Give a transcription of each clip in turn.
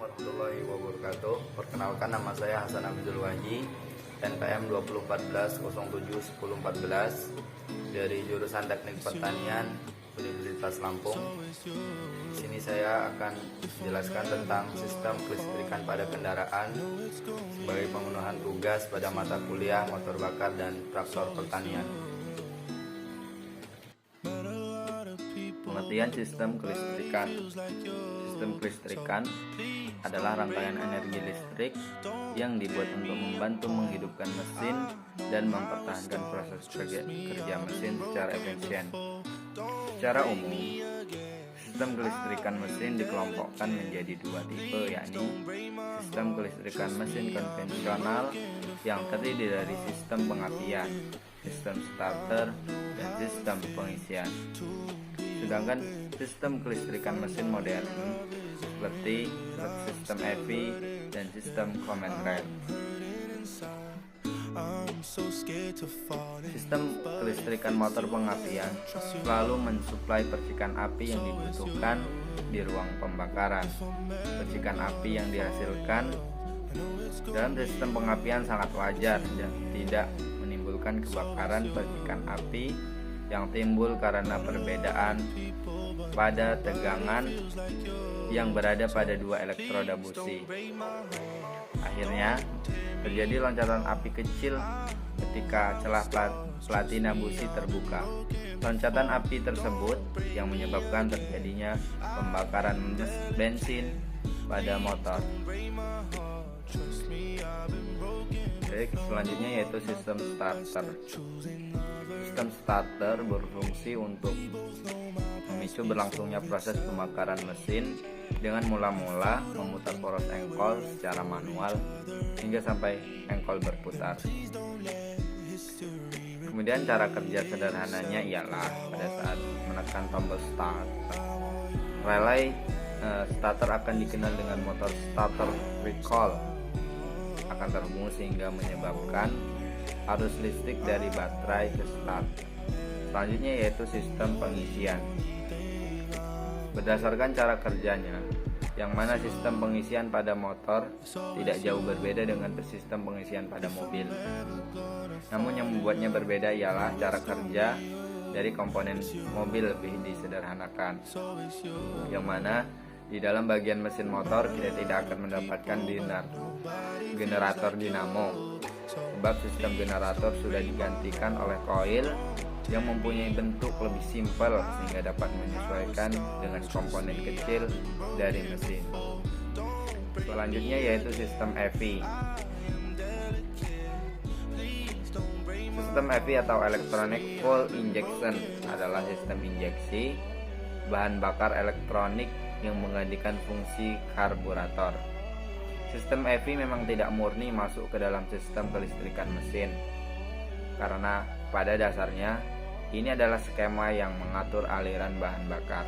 warahmatullahi wabarakatuh. Perkenalkan, nama saya Hasan Abdul Waji, NPM 2014-07-1014 dari jurusan Teknik Pertanian Universitas Lampung. Di sini saya akan menjelaskan tentang sistem kelistrikan pada kendaraan sebagai pemenuhan tugas pada mata kuliah motor bakar dan traktor pertanian. Pengertian sistem kelistrikan. Sistem kelistrikan adalah rangkaian energi listrik yang dibuat untuk membantu menghidupkan mesin dan mempertahankan proses kerja mesin secara efisien. Secara umum, sistem kelistrikan mesin dikelompokkan menjadi dua tipe, yakni sistem kelistrikan mesin konvensional yang terdiri dari sistem pengapian, sistem starter, dan sistem pengisian. Sedangkan sistem kelistrikan mesin modern seperti sistem EV dan sistem command rail. Sistem kelistrikan motor pengapian selalu mensuplai percikan api yang dibutuhkan di ruang pembakaran. Percikan api yang dihasilkan dalam sistem pengapian sangat wajar dan tidak menimbulkan kebakaran percikan api yang timbul karena perbedaan pada tegangan yang berada pada dua elektroda busi. Akhirnya terjadi loncatan api kecil ketika celah platina busi terbuka. Loncatan api tersebut yang menyebabkan terjadinya pembakaran bensin pada motor. Oke, selanjutnya yaitu sistem starter. Sistem starter berfungsi untuk memicu berlangsungnya proses pembakaran mesin dengan mula-mula memutar poros engkol secara manual hingga sampai engkol berputar. Kemudian cara kerja sederhananya ialah pada saat menekan tombol start, relay starter akan dikenal dengan motor starter recall akan terhubung sehingga menyebabkan arus listrik dari baterai ke start. Selanjutnya yaitu sistem pengisian. Berdasarkan cara kerjanya, yang mana sistem pengisian pada motor tidak jauh berbeda dengan sistem pengisian pada mobil. Namun yang membuatnya berbeda ialah cara kerja dari komponen mobil lebih disederhanakan, yang mana di dalam bagian mesin motor kita tidak akan mendapatkan generator dinamo, sebab sistem generator sudah digantikan oleh koil yang mempunyai bentuk lebih simpel sehingga dapat menyesuaikan dengan komponen kecil dari mesin. Selanjutnya yaitu sistem EV. Sistem EV atau Electronic Fuel Injection adalah sistem injeksi bahan bakar elektronik yang menggantikan fungsi karburator. Sistem EV memang tidak murni masuk ke dalam sistem kelistrikan mesin, karena pada dasarnya ini adalah skema yang mengatur aliran bahan bakar.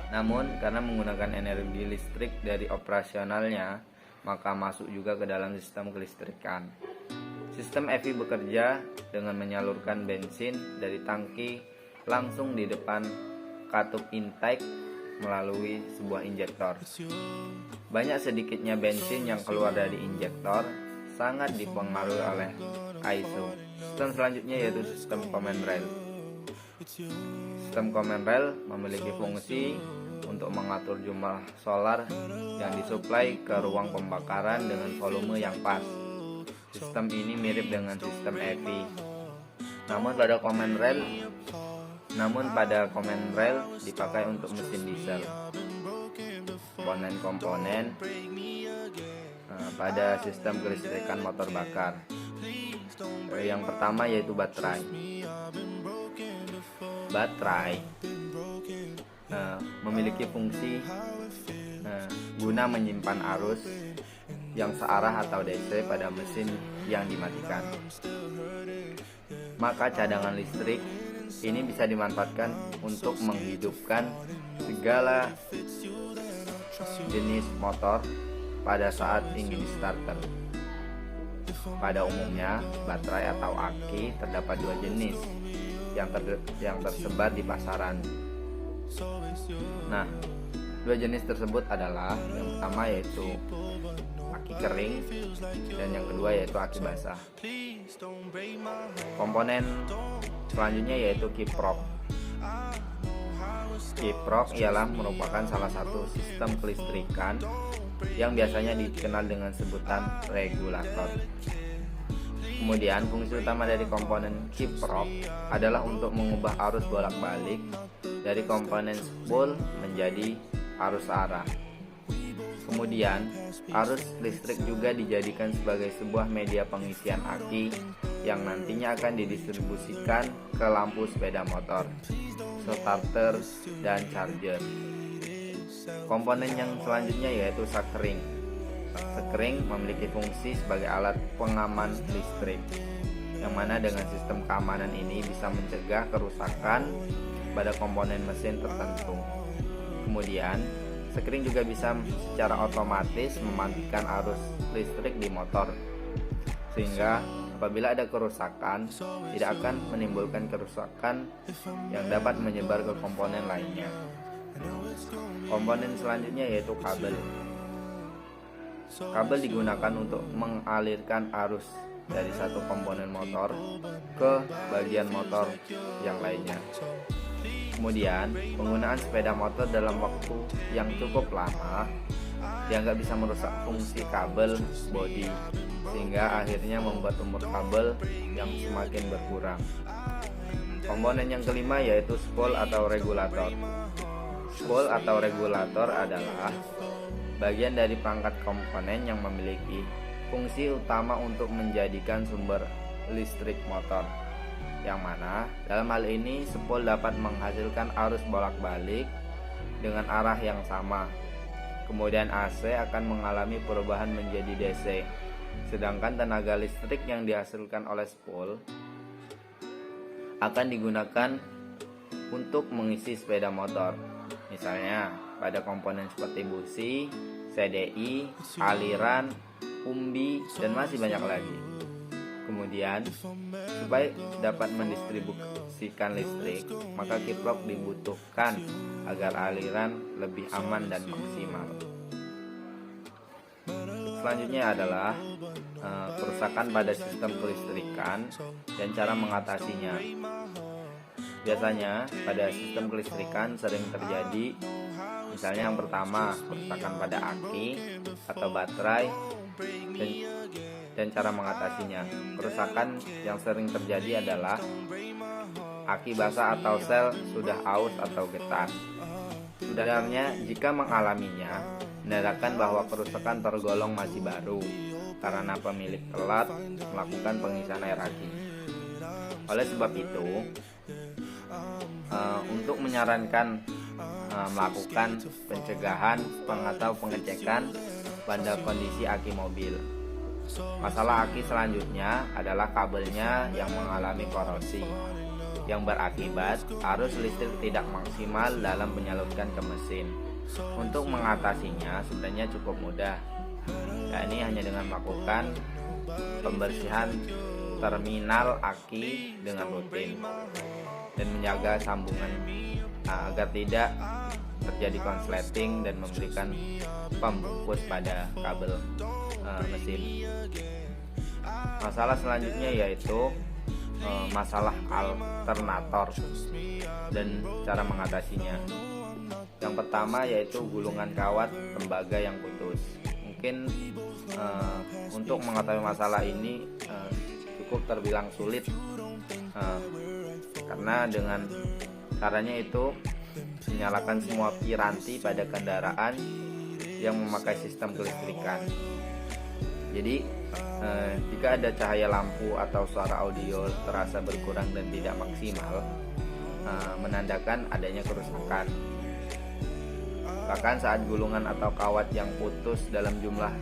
Namun karena menggunakan energi listrik dari operasionalnya, maka masuk juga ke dalam sistem kelistrikan. Sistem EV bekerja dengan menyalurkan bensin dari tangki langsung di depan katup intake melalui sebuah injektor. Banyak sedikitnya bensin yang keluar dari injektor sangat dipengaruhi oleh ISO. Sistem selanjutnya yaitu sistem command rail. Sistem command rail memiliki fungsi untuk mengatur jumlah solar yang disuplai ke ruang pembakaran dengan volume yang pas. Sistem ini mirip dengan sistem EV. Namun pada command rail dipakai untuk mesin diesel. Komponen-komponen pada sistem kelistrikan motor bakar. Yang pertama yaitu baterai. Baterai memiliki fungsi guna menyimpan arus yang searah atau DC pada mesin yang dimatikan. Maka cadangan listrik ini bisa dimanfaatkan untuk menghidupkan segala jenis motor pada saat ingin di starter. Pada umumnya, baterai atau aki terdapat dua jenis yang tersebar di pasaran. Nah, Dua jenis tersebut adalah yang pertama yaitu aki kering dan yang kedua yaitu aki basah. Komponen selanjutnya yaitu kiprok. Kiprok ialah merupakan salah satu sistem kelistrikan yang biasanya dikenal dengan sebutan regulator. Kemudian fungsi utama dari komponen kiprok adalah untuk mengubah arus bolak-balik dari komponen spool menjadi arus arah. Kemudian arus listrik juga dijadikan sebagai sebuah media pengisian aki yang nantinya akan didistribusikan ke lampu sepeda motor, starter, dan charger. Komponen yang selanjutnya yaitu sakring. Sakring memiliki fungsi sebagai alat pengaman listrik, yang mana dengan sistem keamanan ini bisa mencegah kerusakan pada komponen mesin tertentu. Kemudian, sakring juga bisa secara otomatis mematikan arus listrik di motor, sehingga apabila ada kerusakan, tidak akan menimbulkan kerusakan yang dapat menyebar ke komponen lainnya. Komponen selanjutnya yaitu kabel. Kabel digunakan untuk mengalirkan arus dari satu komponen motor ke bagian motor yang lainnya. Kemudian, penggunaan sepeda motor dalam waktu yang cukup lama dianggap bisa merusak fungsi kabel bodi, sehingga akhirnya membuat umur kabel yang semakin berkurang. Komponen yang kelima yaitu spool atau regulator. Spool atau regulator adalah bagian dari perangkat komponen yang memiliki fungsi utama untuk menjadikan sumber listrik motor, yang mana dalam hal ini spool dapat menghasilkan arus bolak-balik dengan arah yang sama. Kemudian AC akan mengalami perubahan menjadi DC, sedangkan tenaga listrik yang dihasilkan oleh spool akan digunakan untuk mengisi sepeda motor. Misalnya pada komponen seperti busi, CDI, aliran, umbi, dan masih banyak lagi. Kemudian, supaya dapat mendistribusikan listrik, maka kiprok dibutuhkan agar aliran lebih aman dan maksimal. Selanjutnya adalah kerusakan pada sistem kelistrikan dan cara mengatasinya. Biasanya pada sistem kelistrikan sering terjadi, misalnya yang pertama kerusakan pada aki atau baterai dan cara mengatasinya. Kerusakan yang sering terjadi adalah aki basah atau sel sudah aus atau getar. Sebenarnya jika mengalaminya, menandakan bahwa kerusakan tergolong masih baru karena pemilik telat melakukan pengisian air aki. Oleh sebab itu, untuk menyarankan melakukan pencegahan atau pengecekan pada kondisi aki mobil. Masalah aki selanjutnya adalah kabelnya yang mengalami korosi, yang berakibat arus listrik tidak maksimal dalam menyalurkan ke mesin. Untuk mengatasinya sebenarnya cukup mudah, yakni hanya dengan melakukan pembersihan terminal aki dengan rutin dan menjaga sambungan agar tidak terjadi konsleting dan memberikan pembungkus pada kabel mesin. Masalah selanjutnya yaitu masalah alternator dan cara mengatasinya. Yang pertama yaitu gulungan kawat tembaga yang putus. Mungkin untuk mengetahui masalah ini cukup terbilang sulit, karena dengan caranya itu menyalakan semua piranti pada kendaraan yang memakai sistem kelistrikan. Jadi jika ada cahaya lampu atau suara audio terasa berkurang dan tidak maksimal, menandakan adanya kerusakan. Bahkan saat gulungan atau kawat yang putus dalam jumlah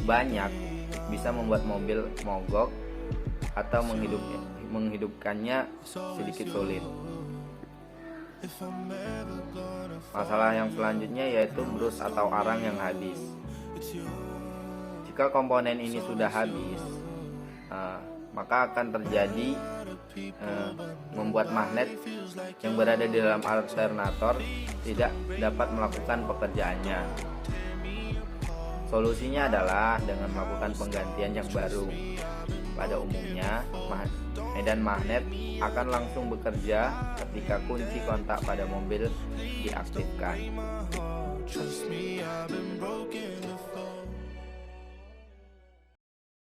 banyak bisa membuat mobil mogok atau menghidupkannya sedikit sulit. Masalah yang selanjutnya yaitu brus atau arang yang habis. Jika komponen ini sudah habis, maka akan terjadi membuat magnet yang berada di dalam alternator tidak dapat melakukan pekerjaannya. Solusinya adalah dengan melakukan penggantian yang baru. Pada umumnya, medan magnet akan langsung bekerja ketika kunci kontak pada mobil diaktifkan.